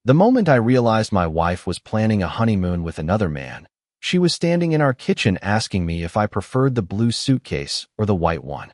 The moment I realized my wife was planning a honeymoon with another man, she was standing in our kitchen asking me if I preferred the blue suitcase or the white one.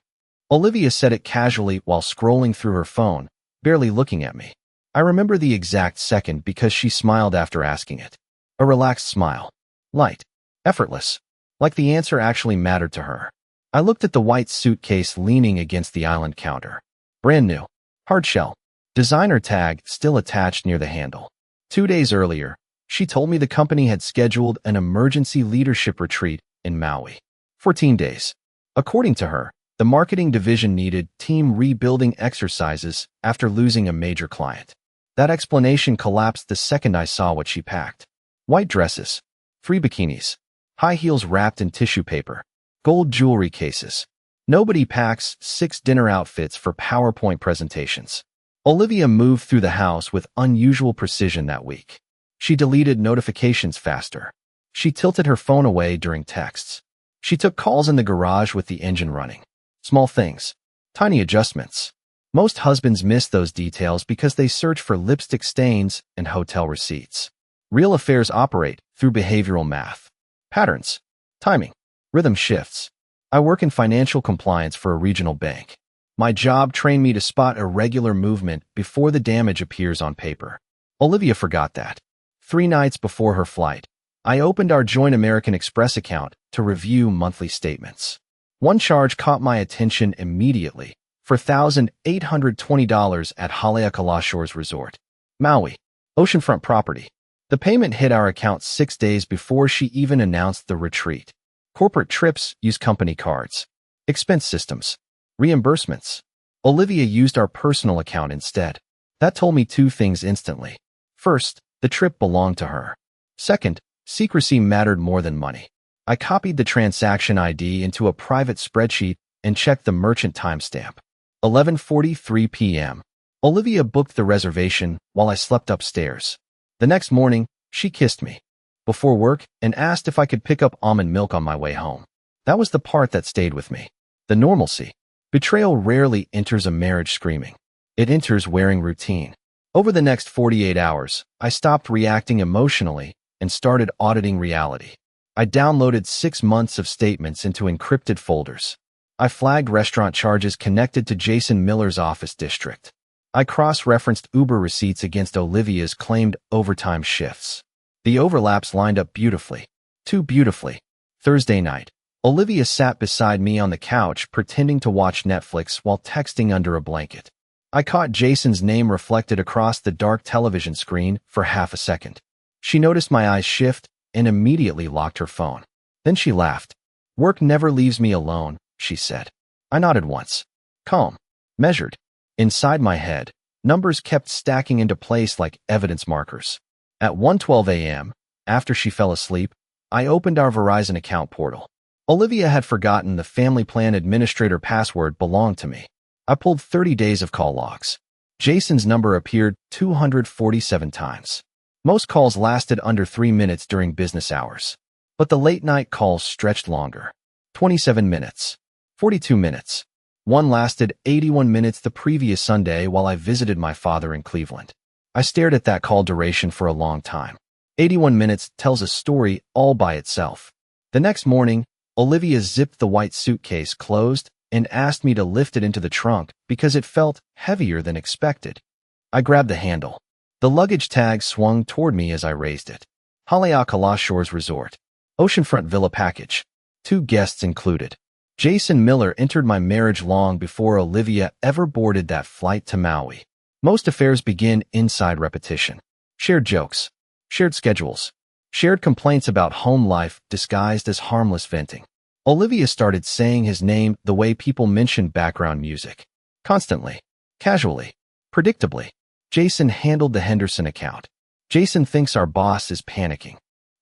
Olivia said it casually while scrolling through her phone, barely looking at me. I remember the exact second because she smiled after asking it. A relaxed smile. Light. Effortless. Like the answer actually mattered to her. I looked at the white suitcase leaning against the island counter. Brand new. Hard shell. Designer tag still attached near the handle. 2 days earlier, she told me the company had scheduled an emergency leadership retreat in Maui. 14 days. According to her, the marketing division needed team rebuilding exercises after losing a major client. That explanation collapsed the second I saw what she packed. White dresses. 3 bikinis. High heels wrapped in tissue paper. Gold jewelry cases. Nobody packs 6 dinner outfits for PowerPoint presentations. Olivia moved through the house with unusual precision that week. She deleted notifications faster. She tilted her phone away during texts. She took calls in the garage with the engine running. Small things. Tiny adjustments. Most husbands miss those details because they search for lipstick stains and hotel receipts. Real affairs operate through behavioral math. Patterns. Timing. Rhythm shifts. I work in financial compliance for a regional bank. My job trained me to spot irregular movement before the damage appears on paper. Olivia forgot that. 3 nights before her flight, I opened our joint American Express account to review monthly statements. One charge caught my attention immediately for $1,820 at Haleakala Shores Resort, Maui, oceanfront property. The payment hit our account 6 days before she even announced the retreat. Corporate trips use company cards. Expense systems. Reimbursements. Olivia used our personal account instead. That told me 2 things instantly. First, the trip belonged to her. Second, secrecy mattered more than money. I copied the transaction ID into a private spreadsheet and checked the merchant timestamp. 11:43 p.m. Olivia booked the reservation while I slept upstairs. The next morning, she kissed me before work and asked if I could pick up almond milk on my way home. That was the part that stayed with me. The normalcy. Betrayal rarely enters a marriage screaming. It enters wearing routine. Over the next 48 hours, I stopped reacting emotionally and started auditing reality. I downloaded 6 months of statements into encrypted folders. I flagged restaurant charges connected to Jason Miller's office district. I cross-referenced Uber receipts against Olivia's claimed overtime shifts. The overlaps lined up beautifully. Too beautifully. Thursday night, Olivia sat beside me on the couch pretending to watch Netflix while texting under a blanket. I caught Jason's name reflected across the dark television screen for half a second. She noticed my eyes shift and immediately locked her phone. Then she laughed. "Work never leaves me alone," she said. I nodded once. Calm. Measured. Inside my head, numbers kept stacking into place like evidence markers. At 1:12 a.m., after she fell asleep, I opened our Verizon account portal. Olivia had forgotten the family plan administrator password belonged to me. I pulled 30 days of call logs. Jason's number appeared 247 times. Most calls lasted under 3 minutes during business hours. But the late-night calls stretched longer. 27 minutes. 42 minutes. One lasted 81 minutes the previous Sunday while I visited my father in Cleveland. I stared at that call duration for a long time. 81 minutes tells a story all by itself. The next morning, Olivia zipped the white suitcase closed and asked me to lift it into the trunk because it felt heavier than expected. I grabbed the handle. The luggage tag swung toward me as I raised it. Haleakala Shores Resort. Oceanfront Villa Package. 2 guests included. Jason Miller entered my marriage long before Olivia ever boarded that flight to Maui. Most affairs begin inside repetition. Shared jokes. Shared schedules. Shared complaints about home life disguised as harmless venting. Olivia started saying his name the way people mention background music. Constantly. Casually. Predictably. Jason handled the Henderson account. Jason thinks our boss is panicking.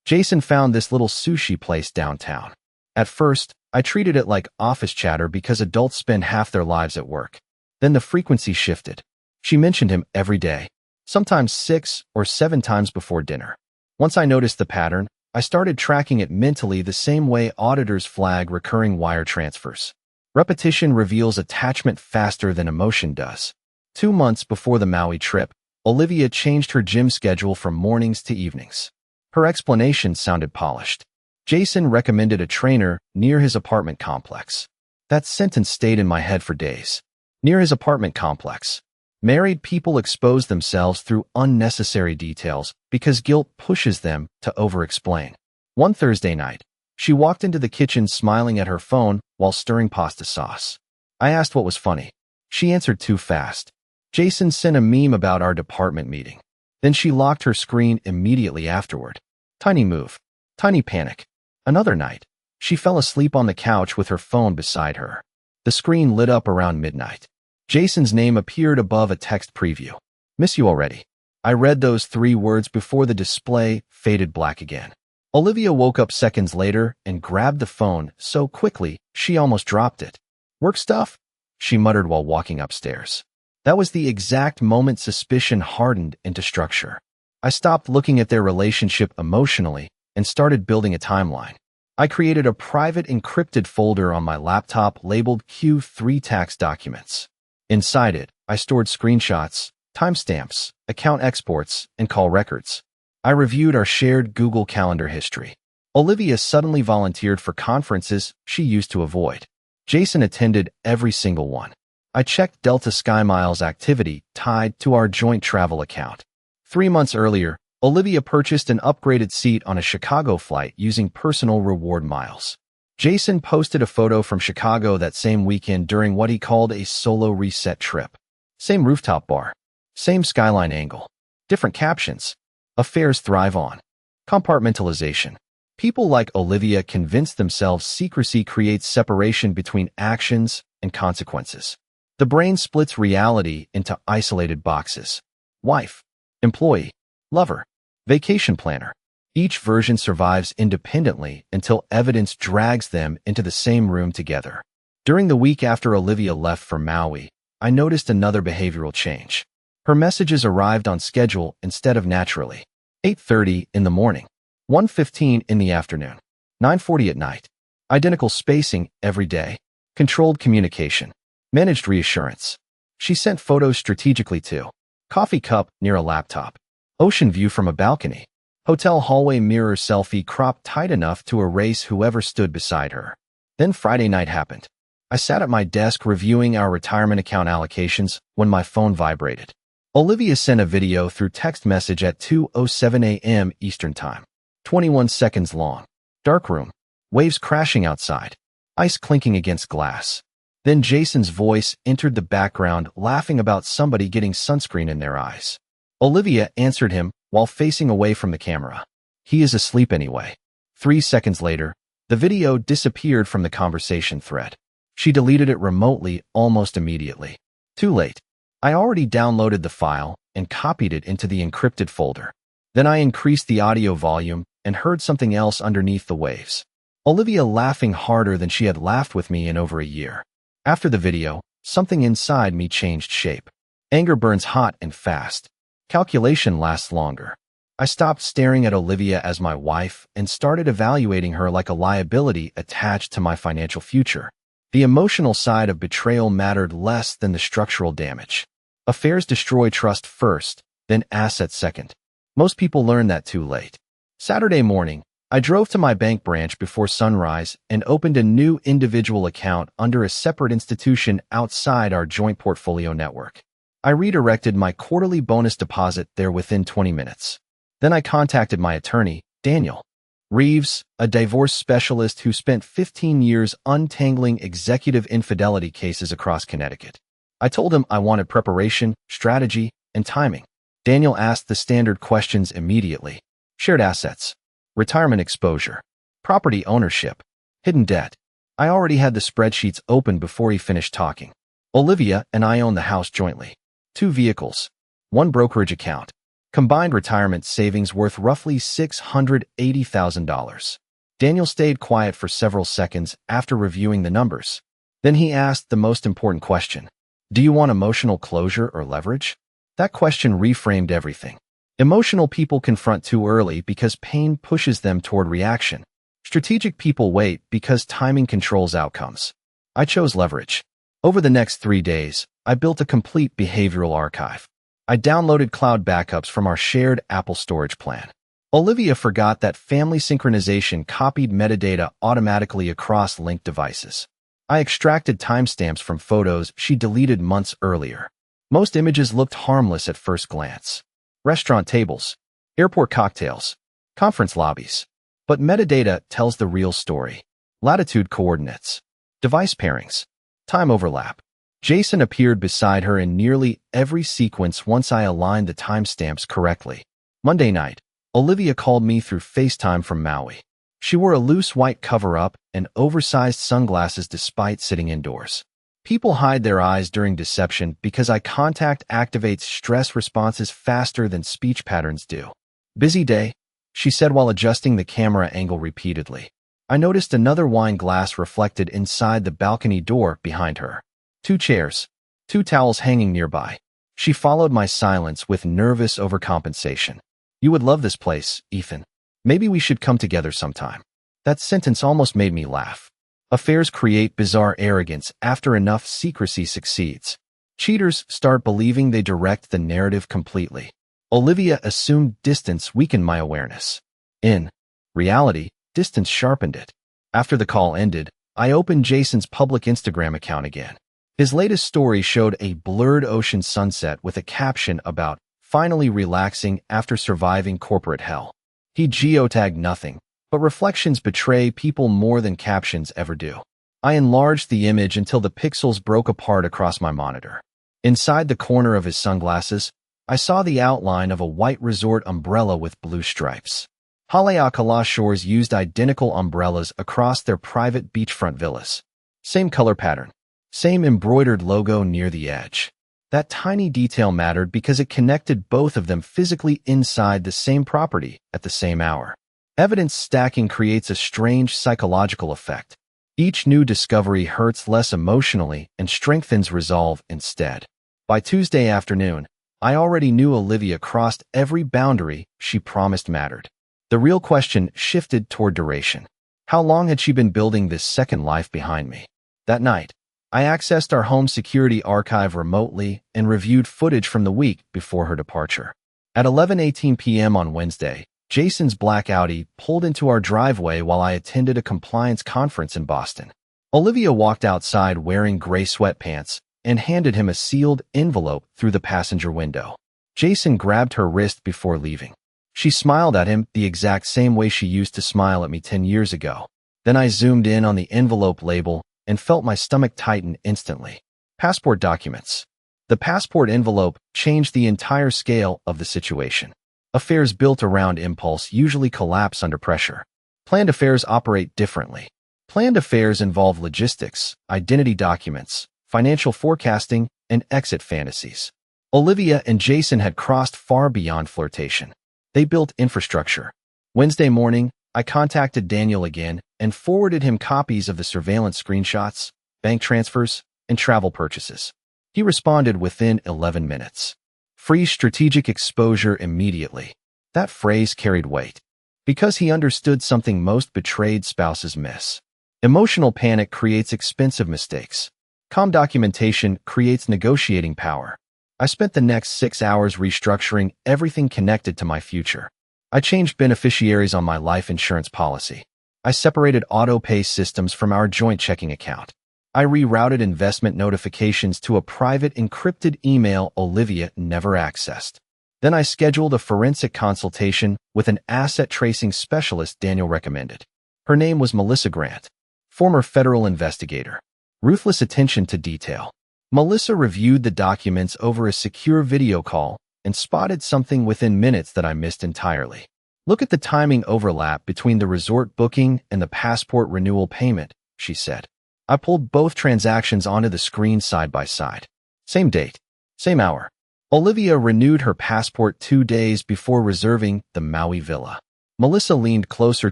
Jason found this little sushi place downtown. At first, I treated it like office chatter because adults spend half their lives at work. Then the frequency shifted. She mentioned him every day, sometimes 6 or 7 times before dinner. Once I noticed the pattern, I started tracking it mentally the same way auditors flag recurring wire transfers. Repetition reveals attachment faster than emotion does. 2 months before the Maui trip, Olivia changed her gym schedule from mornings to evenings. Her explanation sounded polished. Jason recommended a trainer near his apartment complex. That sentence stayed in my head for days. Near his apartment complex. Married people expose themselves through unnecessary details because guilt pushes them to over-explain. One Thursday night, she walked into the kitchen smiling at her phone while stirring pasta sauce. I asked what was funny. She answered too fast. Jason sent a meme about our department meeting. Then she locked her screen immediately afterward. Tiny move. Tiny panic. Another night, she fell asleep on the couch with her phone beside her. The screen lit up around midnight. Jason's name appeared above a text preview. Miss you already. I read those 3 words before the display faded black again. Olivia woke up seconds later and grabbed the phone so quickly she almost dropped it. Work stuff? She muttered while walking upstairs. That was the exact moment suspicion hardened into structure. I stopped looking at their relationship emotionally and started building a timeline. I created a private encrypted folder on my laptop labeled Q3 tax documents. Inside it, I stored screenshots, timestamps, account exports, and call records. I reviewed our shared Google Calendar history. Olivia suddenly volunteered for conferences she used to avoid. Jason attended every single one. I checked Delta SkyMiles activity tied to our joint travel account. 3 months earlier, Olivia purchased an upgraded seat on a Chicago flight using personal reward miles. Jason posted a photo from Chicago that same weekend during what he called a solo reset trip. Same rooftop bar. Same skyline angle. Different captions. Affairs thrive on compartmentalization. People like Olivia convince themselves secrecy creates separation between actions and consequences. The brain splits reality into isolated boxes. Wife, employee, lover, vacation planner. Each version survives independently until evidence drags them into the same room together. During the week after Olivia left for Maui, I noticed another behavioral change. Her messages arrived on schedule instead of naturally. 8:30 in the morning, 1:15 in the afternoon, 9:40 at night. Identical spacing every day. Controlled communication. Managed reassurance. She sent photos strategically too. Coffee cup near a laptop. Ocean view from a balcony. Hotel hallway mirror selfie cropped tight enough to erase whoever stood beside her. Then Friday night happened. I sat at my desk reviewing our retirement account allocations when my phone vibrated. Olivia sent a video through text message at 2:07 a.m. Eastern Time. 21 seconds long. Dark room. Waves crashing outside. Ice clinking against glass. Then Jason's voice entered the background laughing about somebody getting sunscreen in their eyes. Olivia answered him while facing away from the camera. He is asleep anyway. 3 seconds later, the video disappeared from the conversation thread. She deleted it remotely almost immediately. Too late. I already downloaded the file and copied it into the encrypted folder. Then I increased the audio volume and heard something else underneath the waves. Olivia laughing harder than she had laughed with me in over a year. After the video, something inside me changed shape. Anger burns hot and fast. Calculation lasts longer. I stopped staring at Olivia as my wife and started evaluating her like a liability attached to my financial future. The emotional side of betrayal mattered less than the structural damage. Affairs destroy trust first, then assets second. Most people learn that too late. Saturday morning, I drove to my bank branch before sunrise and opened a new individual account under a separate institution outside our joint portfolio network. I redirected my quarterly bonus deposit there within 20 minutes. Then I contacted my attorney, Daniel Reeves, a divorce specialist who spent 15 years untangling executive infidelity cases across Connecticut. I told him I wanted preparation, strategy, and timing. Daniel asked the standard questions immediately. Shared assets, retirement exposure, property ownership, hidden debt. I already had the spreadsheets open before he finished talking. Olivia and I own the house jointly. 2 vehicles, 1 brokerage account. Combined retirement savings worth roughly $680,000. Daniel stayed quiet for several seconds after reviewing the numbers. Then he asked the most important question. Do you want emotional closure or leverage? That question reframed everything. Emotional people confront too early because pain pushes them toward reaction. Strategic people wait because timing controls outcomes. I chose leverage. Over the next 3 days, I built a complete behavioral archive. I downloaded cloud backups from our shared Apple storage plan. Olivia forgot that family synchronization copied metadata automatically across linked devices. I extracted timestamps from photos she deleted months earlier. Most images looked harmless at first glance. Restaurant tables, airport cocktails, conference lobbies. But metadata tells the real story. Latitude coordinates, device pairings, time overlap. Jason appeared beside her in nearly every sequence once I aligned the timestamps correctly. Monday night, Olivia called me through FaceTime from Maui. She wore a loose white cover-up and oversized sunglasses despite sitting indoors. People hide their eyes during deception because eye contact activates stress responses faster than speech patterns do. Busy day, she said while adjusting the camera angle repeatedly. I noticed another wine glass reflected inside the balcony door behind her. 2 chairs, 2 towels hanging nearby. She followed my silence with nervous overcompensation. You would love this place, Ethan. Maybe we should come together sometime. That sentence almost made me laugh. Affairs create bizarre arrogance after enough secrecy succeeds. Cheaters start believing they direct the narrative completely. Olivia assumed distance weakened my awareness. In reality, distance sharpened it. After the call ended, I opened Jason's public Instagram account again. His latest story showed a blurred ocean sunset with a caption about finally relaxing after surviving corporate hell. He geotagged nothing, but reflections betray people more than captions ever do. I enlarged the image until the pixels broke apart across my monitor. Inside the corner of his sunglasses, I saw the outline of a white resort umbrella with blue stripes. Haleakala Shores used identical umbrellas across their private beachfront villas. Same color pattern, same embroidered logo near the edge. That tiny detail mattered because it connected both of them physically inside the same property at the same hour. Evidence stacking creates a strange psychological effect. Each new discovery hurts less emotionally and strengthens resolve instead. By Tuesday afternoon, I already knew Olivia crossed every boundary she promised mattered. The real question shifted toward duration. How long had she been building this second life behind me? That night, I accessed our home security archive remotely and reviewed footage from the week before her departure. At 11:18 p.m. on Wednesday, Jason's black Audi pulled into our driveway while I attended a compliance conference in Boston. Olivia walked outside wearing gray sweatpants and handed him a sealed envelope through the passenger window. Jason grabbed her wrist before leaving. She smiled at him the exact same way she used to smile at me 10 years ago. Then I zoomed in on the envelope label and felt my stomach tighten instantly. Passport documents. The passport envelope changed the entire scale of the situation. Affairs built around impulse usually collapse under pressure. Planned affairs operate differently. Planned affairs involve logistics, identity documents, financial forecasting, and exit fantasies. Olivia and Jason had crossed far beyond flirtation. They built infrastructure. Wednesday morning, I contacted Daniel again and forwarded him copies of the surveillance screenshots, bank transfers, and travel purchases. He responded within 11 minutes. Free strategic exposure immediately. That phrase carried weight. Because he understood something most betrayed spouses miss. Emotional panic creates expensive mistakes. Calm documentation creates negotiating power. I spent the next 6 hours restructuring everything connected to my future. I changed beneficiaries on my life insurance policy. I separated auto-pay systems from our joint checking account. I rerouted investment notifications to a private encrypted email Olivia never accessed. Then I scheduled a forensic consultation with an asset tracing specialist Daniel recommended. Her name was Melissa Grant, former federal investigator. Ruthless attention to detail. Melissa reviewed the documents over a secure video call and spotted something within minutes that I missed entirely. Look at the timing overlap between the resort booking and the passport renewal payment, she said. I pulled both transactions onto the screen side by side. Same date, same hour. Olivia renewed her passport 2 days before reserving the Maui villa. Melissa leaned closer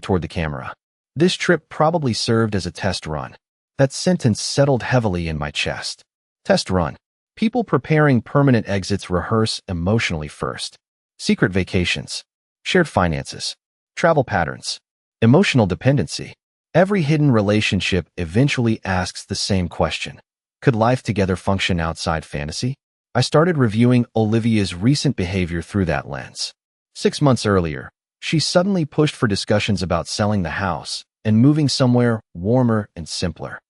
toward the camera. This trip probably served as a test run. That sentence settled heavily in my chest. Test run. People preparing permanent exits rehearse emotionally first. Secret vacations. Shared finances. Travel patterns. Emotional dependency. Every hidden relationship eventually asks the same question. Could life together function outside fantasy? I started reviewing Olivia's recent behavior through that lens. 6 months earlier, she suddenly pushed for discussions about selling the house and moving somewhere warmer and simpler.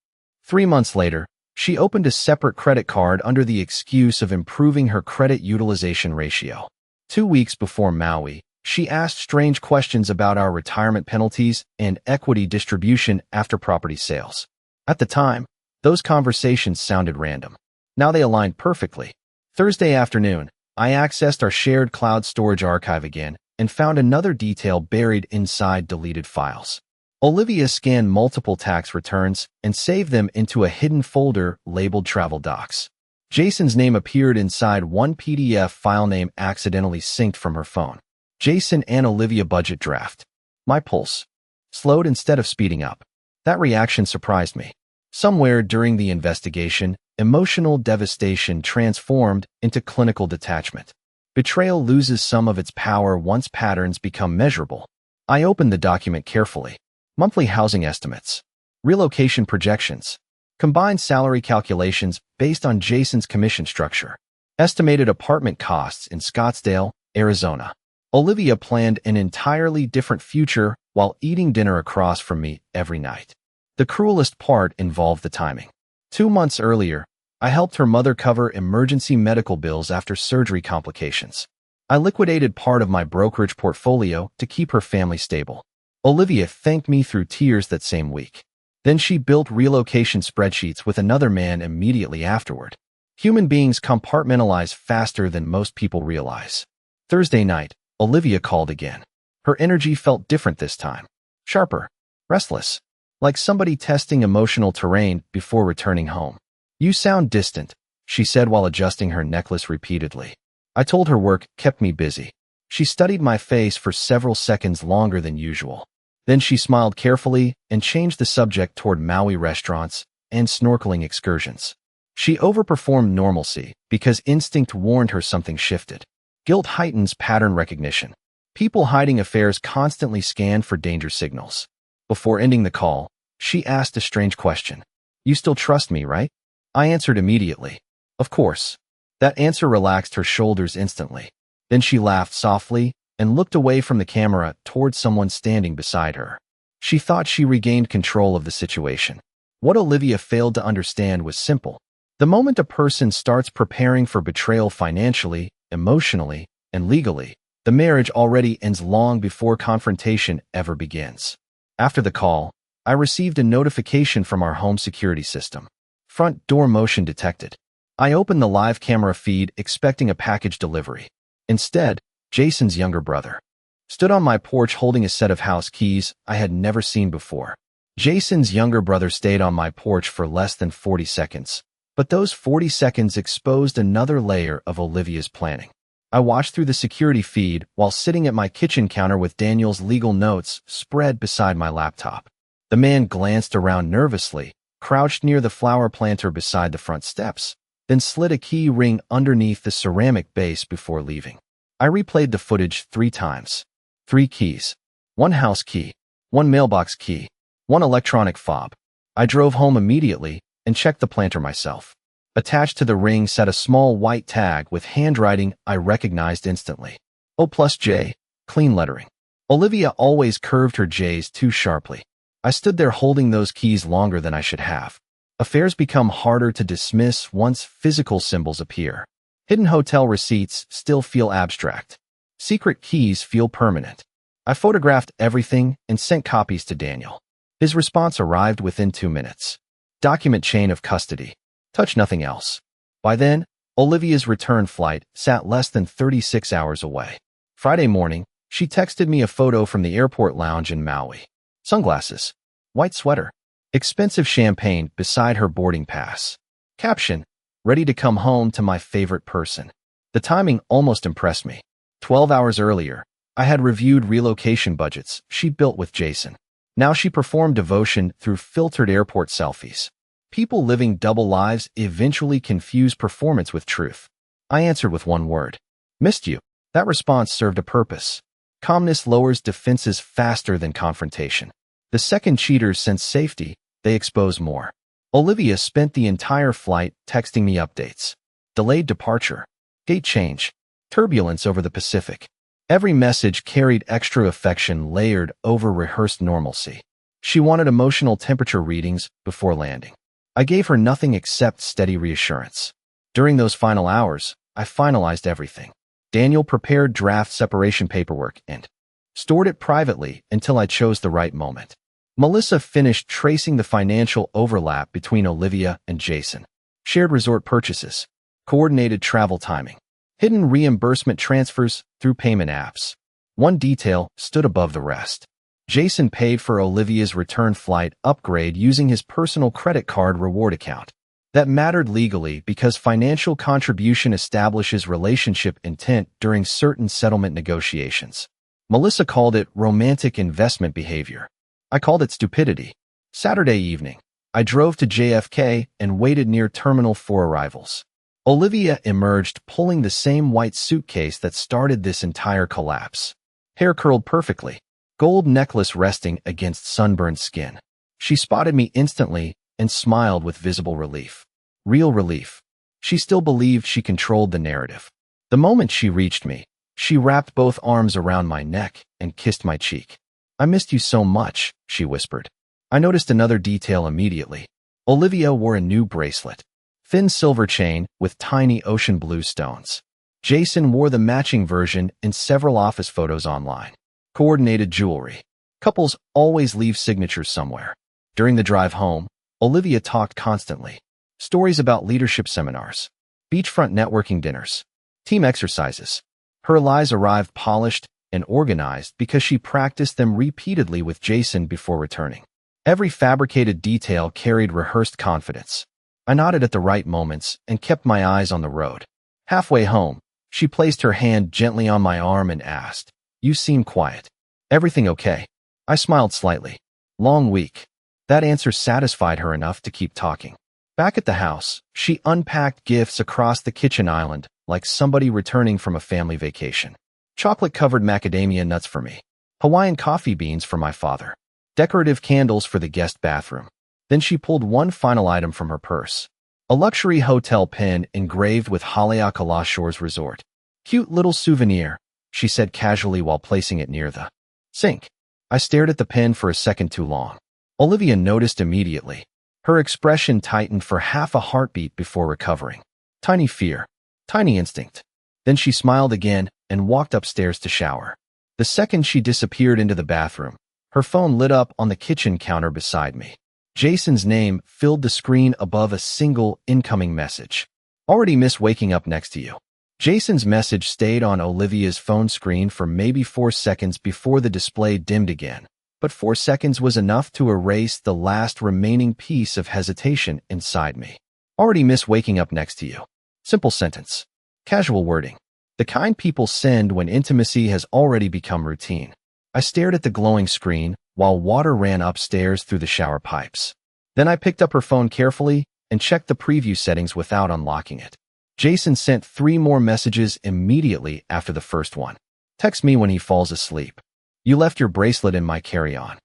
3 months later, she opened a separate credit card under the excuse of improving her credit utilization ratio. 2 weeks before Maui, she asked strange questions about our retirement penalties and equity distribution after property sales. At the time, those conversations sounded random. Now they aligned perfectly. Thursday afternoon, I accessed our shared cloud storage archive again and found another detail buried inside deleted files. Olivia scanned multiple tax returns and saved them into a hidden folder labeled Travel Docs. Jason's name appeared inside one PDF file name accidentally synced from her phone. Jason and Olivia budget draft. My pulse slowed instead of speeding up. That reaction surprised me. Somewhere during the investigation, emotional devastation transformed into clinical detachment. Betrayal loses some of its power once patterns become measurable. I opened the document carefully. Monthly housing estimates, relocation projections, combined salary calculations based on Jason's commission structure, estimated apartment costs in Scottsdale, Arizona. Olivia planned an entirely different future while eating dinner across from me every night. The cruelest part involved the timing. 2 months earlier, I helped her mother cover emergency medical bills after surgery complications. I liquidated part of my brokerage portfolio to keep her family stable. Olivia thanked me through tears that same week. Then she built relocation spreadsheets with another man immediately afterward. Human beings compartmentalize faster than most people realize. Thursday night, Olivia called again. Her energy felt different this time. Sharper, restless, like somebody testing emotional terrain before returning home. You sound distant, she said while adjusting her necklace repeatedly. I told her work kept me busy. She studied my face for several seconds longer than usual. Then she smiled carefully and changed the subject toward Maui restaurants and snorkeling excursions. She overperformed normalcy because instinct warned her something shifted. Guilt heightens pattern recognition. People hiding affairs constantly scan for danger signals. Before ending the call, she asked a strange question. You still trust me, right? I answered immediately. Of course. That answer relaxed her shoulders instantly. Then she laughed softly and looked away from the camera toward someone standing beside her. She thought she regained control of the situation. What Olivia failed to understand was simple. The moment a person starts preparing for betrayal financially, emotionally, and legally, the marriage already ends long before confrontation ever begins. After the call, I received a notification from our home security system. Front door motion detected. I opened the live camera feed expecting a package delivery. Instead, Jason's younger brother stood on my porch holding a set of house keys I had never seen before. Jason's younger brother stayed on my porch for less than 40 seconds, but those 40 seconds exposed another layer of Olivia's planning. I watched through the security feed while sitting at my kitchen counter with Daniel's legal notes spread beside my laptop. The man glanced around nervously, crouched near the flower planter beside the front steps, then slid a key ring underneath the ceramic base before leaving. I replayed the footage 3 times. 3 keys. 1 house key. 1 mailbox key. 1 electronic fob. I drove home immediately and checked the planter myself. Attached to the ring sat a small white tag with handwriting I recognized instantly. O+J, clean lettering. Olivia always curved her J's too sharply. I stood there holding those keys longer than I should have. Affairs become harder to dismiss once physical symbols appear. Hidden hotel receipts still feel abstract. Secret keys feel permanent. I photographed everything and sent copies to Daniel. His response arrived within 2 minutes. Document chain of custody. Touch nothing else. By then, Olivia's return flight sat less than 36 hours away. Friday morning, she texted me a photo from the airport lounge in Maui. Sunglasses. White sweater. Expensive champagne beside her boarding pass. Caption: ready to come home to my favorite person. The timing almost impressed me. 12 hours earlier, I had reviewed relocation budgets she built with Jason. Now she performed devotion through filtered airport selfies. People living double lives eventually confuse performance with truth. I answered with one word. Missed you. That response served a purpose. Calmness lowers defenses faster than confrontation. The second cheaters sense safety, they expose more. Olivia spent the entire flight texting me updates. delayed departure, gate change, turbulence over the Pacific. Every message carried extra affection layered over rehearsed normalcy. She wanted emotional temperature readings before landing. I gave her nothing except steady reassurance. During those final hours, I finalized everything. Daniel prepared draft separation paperwork and stored it privately until I chose the right moment. Melissa finished tracing the financial overlap between Olivia and Jason. Shared resort purchases, coordinated travel timing, hidden reimbursement transfers through payment apps. One detail stood above the rest. Jason paid for Olivia's return flight upgrade using his personal credit card reward account. That mattered legally because financial contribution establishes relationship intent during certain settlement negotiations. Melissa called it romantic investment behavior. I called it stupidity. Saturday evening, I drove to JFK and waited near Terminal 4 arrivals. Olivia emerged pulling the same white suitcase that started this entire collapse. Hair curled perfectly, gold necklace resting against sunburned skin. She spotted me instantly and smiled with visible relief. Real relief. She still believed she controlled the narrative. The moment she reached me, she wrapped both arms around my neck and kissed my cheek. "I missed you so much," she whispered. I noticed another detail immediately. Olivia wore a new bracelet. Thin silver chain with tiny ocean blue stones. Jason wore the matching version in several office photos online. Coordinated jewelry. Couples always leave signatures somewhere. During the drive home, Olivia talked constantly. Stories about leadership seminars, beachfront networking dinners, team exercises. Her lies arrived polished and organized because she practiced them repeatedly with Jason before returning. Every fabricated detail carried rehearsed confidence. I nodded at the right moments and kept my eyes on the road. Halfway home, she placed her hand gently on my arm and asked, "You seem quiet. Everything okay?" I smiled slightly. Long week. That answer satisfied her enough to keep talking. Back at the house, she unpacked gifts across the kitchen island like somebody returning from a family vacation. Chocolate-covered macadamia nuts for me. Hawaiian coffee beans for my father. Decorative candles for the guest bathroom. Then she pulled one final item from her purse. A luxury hotel pin engraved with Haleakala Shores Resort. "Cute little souvenir," she said casually while placing it near the sink. I stared at the pin for a second too long. Olivia noticed immediately. Her expression tightened for half a heartbeat before recovering. Tiny fear. Tiny instinct. Then she smiled again and walked upstairs to shower. The second she disappeared into the bathroom, her phone lit up on the kitchen counter beside me. Jason's name filled the screen above a single incoming message. "Already miss waking up next to you." Jason's message stayed on Olivia's phone screen for maybe 4 seconds before the display dimmed again. But 4 seconds was enough to erase the last remaining piece of hesitation inside me. "Already miss waking up next to you." Simple sentence. Casual wording. The kind people send when intimacy has already become routine. I stared at the glowing screen while water ran upstairs through the shower pipes. Then I picked up her phone carefully and checked the preview settings without unlocking it. Jason sent 3 more messages immediately after the first one. "Text me when he falls asleep. You left your bracelet in my carry-on.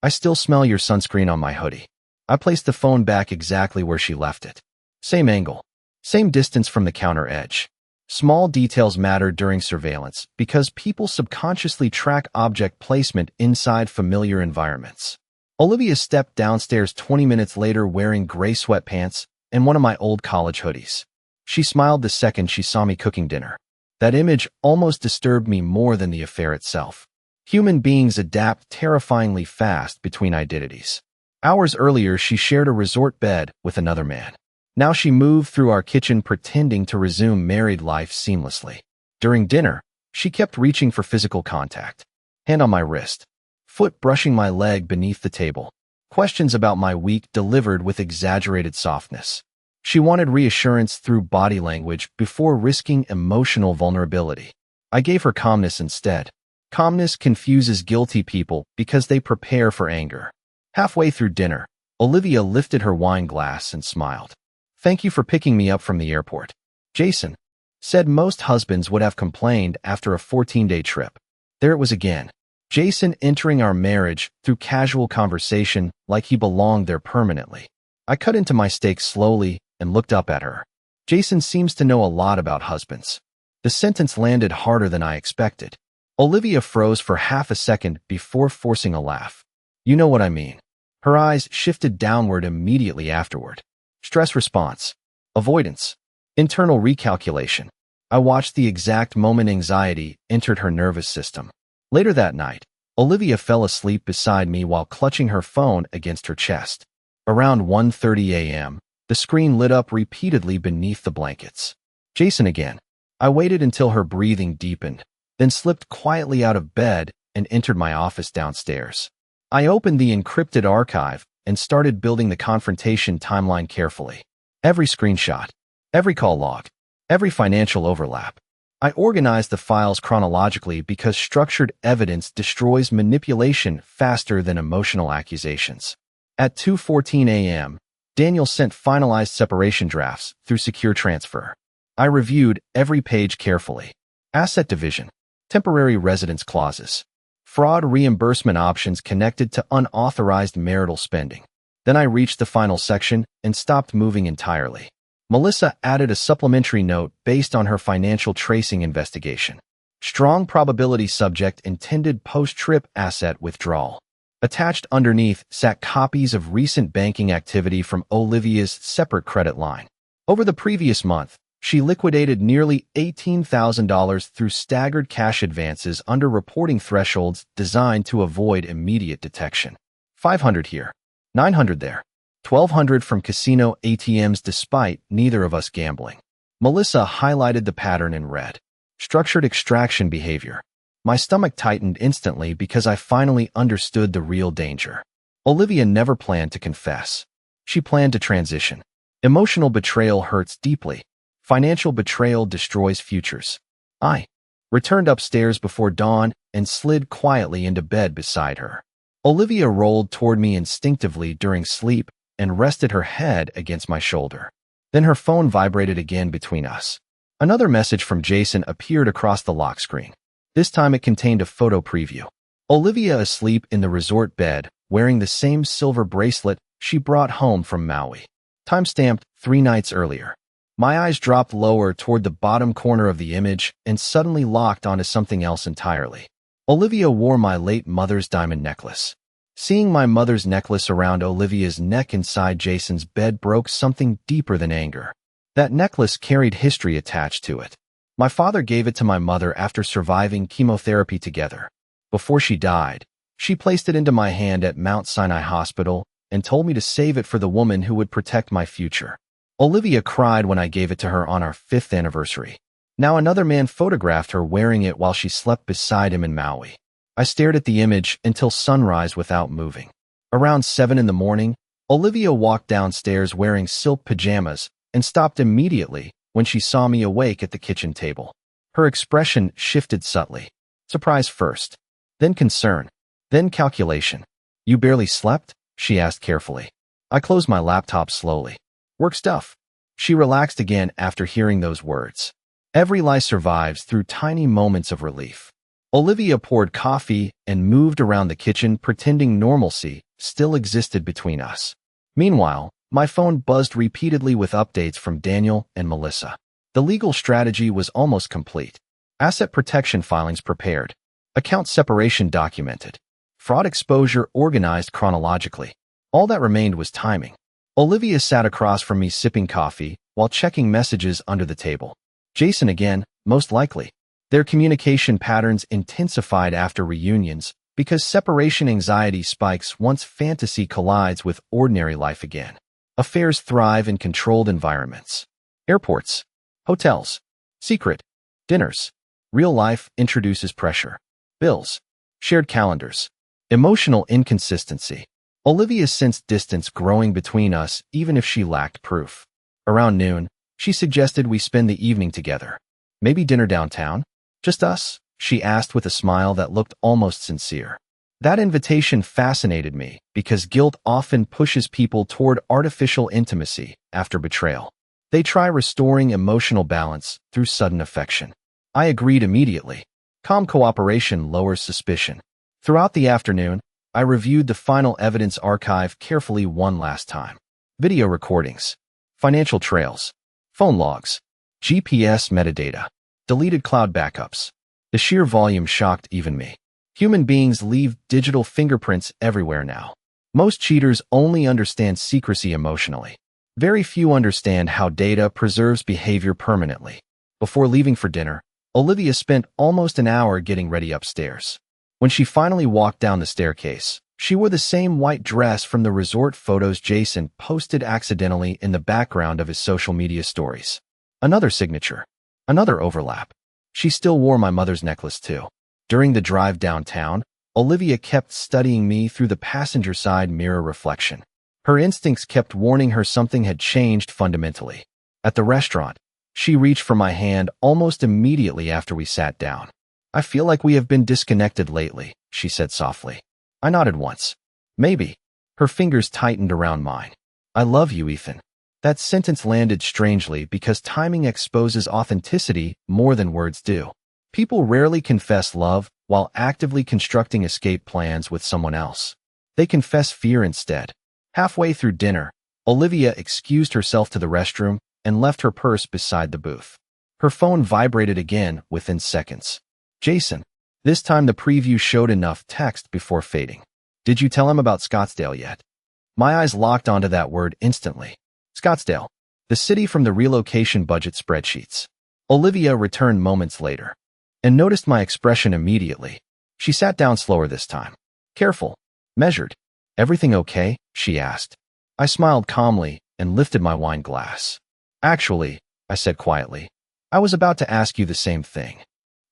I still smell your sunscreen on my hoodie." I placed the phone back exactly where she left it. Same angle. Same distance from the counter edge. Small details matter during surveillance because people subconsciously track object placement inside familiar environments. Olivia stepped downstairs 20 minutes later wearing gray sweatpants and one of my old college hoodies. She smiled the second she saw me cooking dinner. That image almost disturbed me more than the affair itself. Human beings adapt terrifyingly fast between identities. Hours earlier, she shared a resort bed with another man. Now she moved through our kitchen pretending to resume married life seamlessly. During dinner, she kept reaching for physical contact. Hand on my wrist. Foot brushing my leg beneath the table. Questions about my week delivered with exaggerated softness. She wanted reassurance through body language before risking emotional vulnerability. I gave her calmness instead. Calmness confuses guilty people because they prepare for anger. Halfway through dinner, Olivia lifted her wine glass and smiled. "Thank you for picking me up from the airport." Jason said most husbands would have complained after a 14-day trip. There it was again. Jason entering our marriage through casual conversation like he belonged there permanently. I cut into my steak slowly and looked up at her. Jason seems to know a lot about husbands. The sentence landed harder than I expected. Olivia froze for half a second before forcing a laugh. You know what I mean. Her eyes shifted downward immediately afterward. Stress response. Avoidance. Internal recalculation. I watched the exact moment anxiety entered her nervous system. Later that night, Olivia fell asleep beside me while clutching her phone against her chest. Around 1:30 a.m., the screen lit up repeatedly beneath the blankets. Jason again. I waited until her breathing deepened, then slipped quietly out of bed and entered my office downstairs. I opened the encrypted archive and started building the confrontation timeline carefully. Every screenshot, every call log, every financial overlap. I organized the files chronologically because structured evidence destroys manipulation faster than emotional accusations. At 2:14 a.m., Daniel sent finalized separation drafts through secure transfer. I reviewed every page carefully. Asset division, temporary residence clauses, fraud reimbursement options connected to unauthorized marital spending. Then I reached the final section and stopped moving entirely. Melissa added a supplementary note based on her financial tracing investigation. Strong probability subject intended post-trip asset withdrawal. Attached underneath sat copies of recent banking activity from Olivia's separate credit line. Over the previous month, she liquidated nearly $18,000 through staggered cash advances under reporting thresholds designed to avoid immediate detection. 500 here, 900 there, 1,200 from casino ATMs despite neither of us gambling. Melissa highlighted the pattern in red. Structured extraction behavior. My stomach tightened instantly because I finally understood the real danger. Olivia never planned to confess. She planned to transition. Emotional betrayal hurts deeply. Financial betrayal destroys futures. I returned upstairs before dawn and slid quietly into bed beside her. Olivia rolled toward me instinctively during sleep and rested her head against my shoulder. Then her phone vibrated again between us. Another message from Jason appeared across the lock screen. This time it contained a photo preview. Olivia asleep in the resort bed, wearing the same silver bracelet she brought home from Maui. Timestamped 3 nights earlier. My eyes dropped lower toward the bottom corner of the image and suddenly locked onto something else entirely. Olivia wore my late mother's diamond necklace. Seeing my mother's necklace around Olivia's neck inside Jason's bed broke something deeper than anger. That necklace carried history attached to it. My father gave it to my mother after surviving chemotherapy together. Before she died, she placed it into my hand at Mount Sinai Hospital and told me to save it for the woman who would protect my future. Olivia cried when I gave it to her on our 5th anniversary. Now another man photographed her wearing it while she slept beside him in Maui. I stared at the image until sunrise without moving. Around 7 in the morning, Olivia walked downstairs wearing silk pajamas and stopped immediately when she saw me awake at the kitchen table. Her expression shifted subtly. Surprise first, then concern, then calculation. You barely slept? She asked carefully. I closed my laptop slowly. Work stuff. She relaxed again after hearing those words. Every lie survives through tiny moments of relief. Olivia poured coffee and moved around the kitchen pretending normalcy still existed between us. Meanwhile, my phone buzzed repeatedly with updates from Daniel and Melissa. The legal strategy was almost complete. Asset protection filings prepared. Account separation documented. Fraud exposure organized chronologically. All that remained was timing. Olivia sat across from me sipping coffee while checking messages under the table. Jason again, most likely. Their communication patterns intensified after reunions because separation anxiety spikes once fantasy collides with ordinary life again. Affairs thrive in controlled environments. Airports, hotels, secret dinners. Real life introduces pressure. Bills, shared calendars, emotional inconsistency. Olivia sensed distance growing between us even if she lacked proof. Around noon, she suggested we spend the evening together. Maybe dinner downtown? Just us? She asked with a smile that looked almost sincere. That invitation fascinated me because guilt often pushes people toward artificial intimacy after betrayal. They try restoring emotional balance through sudden affection. I agreed immediately. Calm cooperation lowers suspicion. Throughout the afternoon, I reviewed the final evidence archive carefully one last time. Video recordings, financial trails, Phone logs, GPS metadata, deleted cloud backups. The sheer volume shocked even me. Human beings leave digital fingerprints everywhere now. Most cheaters only understand secrecy emotionally. Very few understand how data preserves behavior permanently. Before leaving for dinner, Olivia spent almost an hour getting ready upstairs. When she finally walked down the staircase, she wore the same white dress from the resort photos Jason posted accidentally in the background of his social media stories. Another signature. Another overlap. She still wore my mother's necklace too. During the drive downtown, Olivia kept studying me through the passenger side mirror reflection. Her instincts kept warning her something had changed fundamentally. At the restaurant, she reached for my hand almost immediately after we sat down. "I feel like we have been disconnected lately," she said softly. I nodded once. "Maybe." Her fingers tightened around mine. "I love you, Ethan." That sentence landed strangely because timing exposes authenticity more than words do. People rarely confess love while actively constructing escape plans with someone else. They confess fear instead. Halfway through dinner, Olivia excused herself to the restroom and left her purse beside the booth. Her phone vibrated again within seconds. "Jason." This time the preview showed enough text before fading. "Did you tell him about Scottsdale yet?" My eyes locked onto that word instantly. Scottsdale, the city from the relocation budget spreadsheets. Olivia returned moments later and noticed my expression immediately. She sat down slower this time. Careful, measured. "Everything okay?" she asked. I smiled calmly and lifted my wine glass. "Actually," I said quietly, "I was about to ask you the same thing."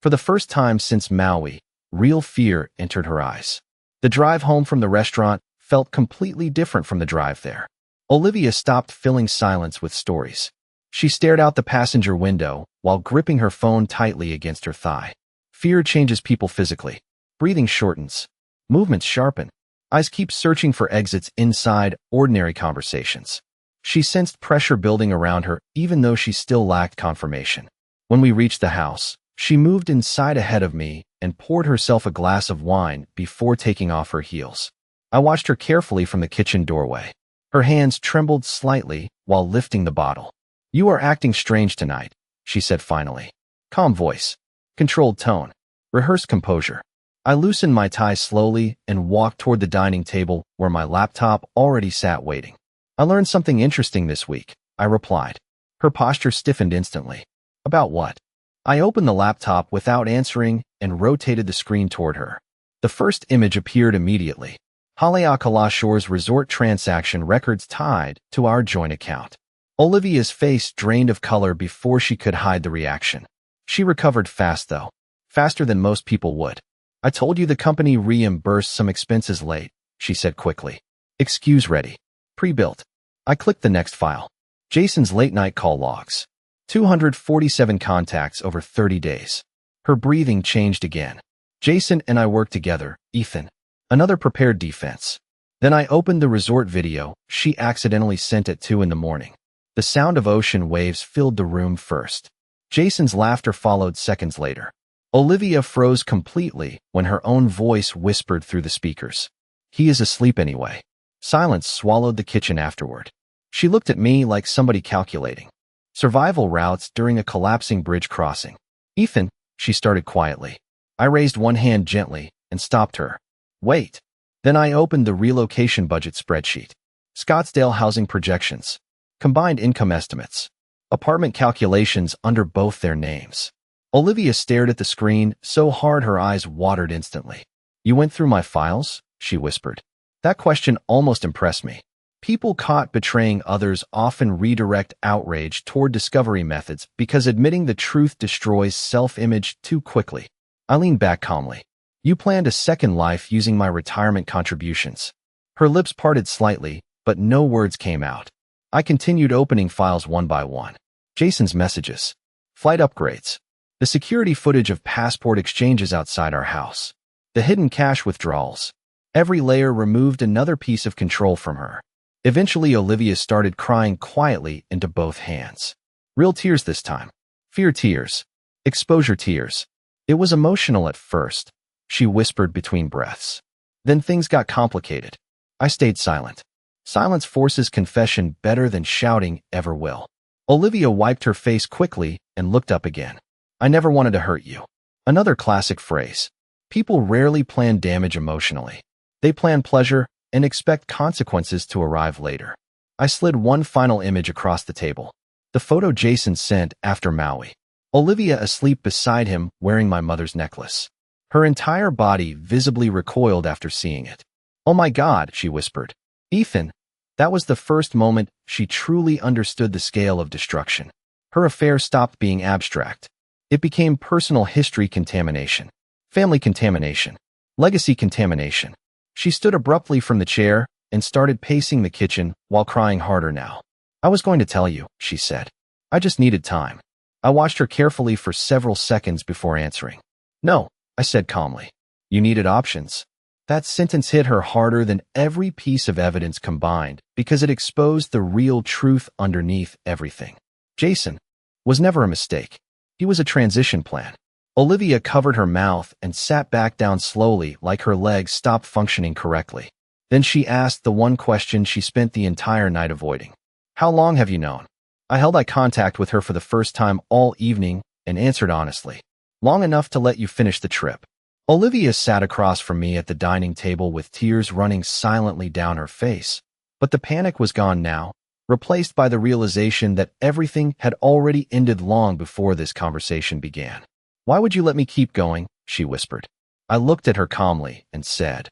For the first time since Maui, real fear entered her eyes. The drive home from the restaurant felt completely different from the drive there. Olivia stopped filling silence with stories. She stared out the passenger window while gripping her phone tightly against her thigh. Fear changes people physically. Breathing shortens. Movements sharpen. Eyes keep searching for exits inside ordinary conversations. She sensed pressure building around her even though she still lacked confirmation. When we reached the house, she moved inside ahead of me and poured herself a glass of wine before taking off her heels. I watched her carefully from the kitchen doorway. Her hands trembled slightly while lifting the bottle. "You are acting strange tonight," she said finally. Calm voice. Controlled tone. Rehearsed composure. I loosened my tie slowly and walked toward the dining table where my laptop already sat waiting. "I learned something interesting this week," I replied. Her posture stiffened instantly. "About what?" I opened the laptop without answering and rotated the screen toward her. The first image appeared immediately. Haleakala Shore's resort transaction records tied to our joint account. Olivia's face drained of color before she could hide the reaction. She recovered fast, though. Faster than most people would. "I told you the company reimbursed some expenses late," she said quickly. "Excuse ready. Pre-built." I clicked the next file. Jason's late-night call logs. 247 contacts over 30 days. Her breathing changed again. "Jason and I work together, Ethan." Another prepared defense. Then I opened the resort video she accidentally sent at 2 in the morning. The sound of ocean waves filled the room first. Jason's laughter followed seconds later. Olivia froze completely when her own voice whispered through the speakers. "He is asleep anyway." Silence swallowed the kitchen afterward. She looked at me like somebody calculating survival routes during a collapsing bridge crossing. "Ethan," she started quietly. I raised one hand gently and stopped her. "Wait." Then I opened the relocation budget spreadsheet. Scottsdale housing projections. Combined income estimates. Apartment calculations under both their names. Olivia stared at the screen so hard her eyes watered instantly. "You went through my files?" she whispered. That question almost impressed me. People caught betraying others often redirect outrage toward discovery methods because admitting the truth destroys self-image too quickly. I leaned back calmly. "You planned a second life using my retirement contributions." Her lips parted slightly, but no words came out. I continued opening files one by one. Jason's messages. Flight upgrades. The security footage of passport exchanges outside our house. The hidden cash withdrawals. Every layer removed another piece of control from her. Eventually, Olivia started crying quietly into both hands. Real tears this time. Fear tears. Exposure tears. It was emotional at first, she whispered between breaths. Then things got complicated. I stayed silent. Silence forces confession better than shouting ever will. Olivia wiped her face quickly and looked up again. I never wanted to hurt you. Another classic phrase. People rarely plan damage emotionally. They plan pleasure and expect consequences to arrive later. I slid one final image across the table. The photo Jason sent after Maui. Olivia asleep beside him wearing my mother's necklace. Her entire body visibly recoiled after seeing it. "Oh my God," she whispered. "Ethan." That was the first moment she truly understood the scale of destruction. Her affair stopped being abstract. It became personal history contamination, family contamination, legacy contamination. She stood abruptly from the chair and started pacing the kitchen while crying harder now. "I was going to tell you," she said. "I just needed time." I watched her carefully for several seconds before answering. "No," I said calmly. "You needed options." That sentence hit her harder than every piece of evidence combined because it exposed the real truth underneath everything. Jason was never a mistake. He was a transition plan. Olivia covered her mouth and sat back down slowly like her legs stopped functioning correctly. Then she asked the one question she spent the entire night avoiding. "How long have you known?" I held eye contact with her for the first time all evening and answered honestly. "Long enough to let you finish the trip." Olivia sat across from me at the dining table with tears running silently down her face. But the panic was gone now, replaced by the realization that everything had already ended long before this conversation began. "Why would you let me keep going?" she whispered. I looked at her calmly and said,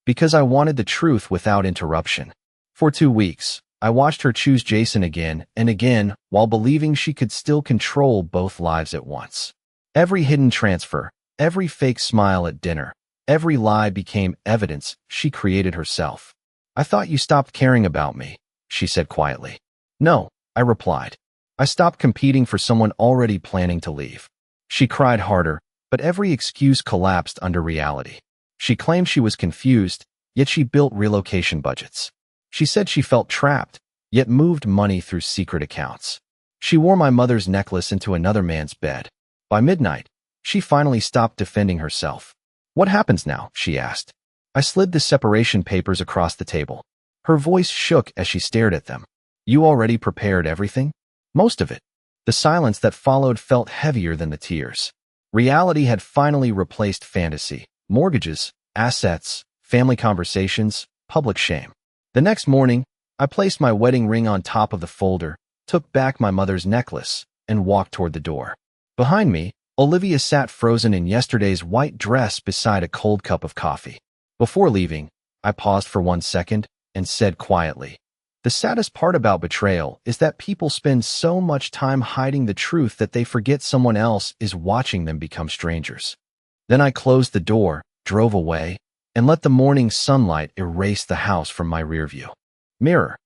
"Because I wanted the truth without interruption." For 2 weeks, I watched her choose Jason again and again while believing she could still control both lives at once. Every hidden transfer, every fake smile at dinner, every lie became evidence she created herself. "I thought you stopped caring about me," she said quietly. "No," I replied. "I stopped competing for someone already planning to leave." She cried harder, but every excuse collapsed under reality. She claimed she was confused, yet she built relocation budgets. She said she felt trapped, yet moved money through secret accounts. She wore my mother's necklace into another man's bed. By midnight, she finally stopped defending herself. "What happens now?" she asked. I slid the separation papers across the table. Her voice shook as she stared at them. "You already prepared everything?" "Most of it." The silence that followed felt heavier than the tears. Reality had finally replaced fantasy. Mortgages, assets, family conversations, public shame. The next morning, I placed my wedding ring on top of the folder, took back my mother's necklace, and walked toward the door. Behind me, Olivia sat frozen in yesterday's white dress beside a cold cup of coffee. Before leaving, I paused for 1 second and said quietly, "The saddest part about betrayal is that people spend so much time hiding the truth that they forget someone else is watching them become strangers." Then I closed the door, drove away, and let the morning sunlight erase the house from my rearview mirror.